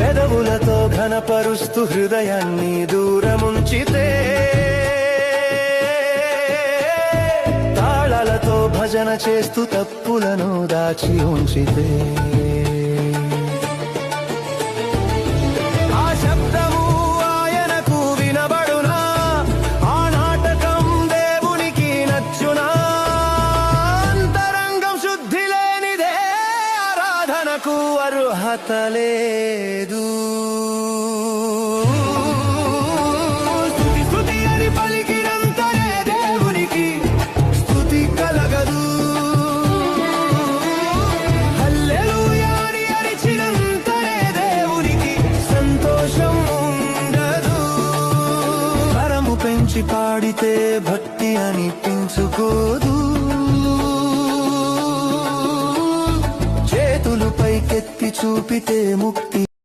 పెదవులతో ఘనపరుస్తూ హృదయాన్ని దూరముంచితే, తాళాలతో భజన చేస్తూ తప్పులను దాచి ఉంచితే, ఆ శబ్దము ఆయనకు వినబడునా, ఆ నాటకం దేవునికి నచ్చునా. అంతరంగం శుద్ధి లేనిదే ఆరాధనకు అర్హత లేదు. స్తుతి అని పలికినంతనే దేవునికి స్తుతి కలగదు. హల్లెలూయా అని అరిచినంతనే దేవునికి సంతోషం ఉండదు. స్వరము పెంచి పాడితే భక్తి అనిపించుకోదు. చేతులు పైకెత్తి చూపితే ముక్తి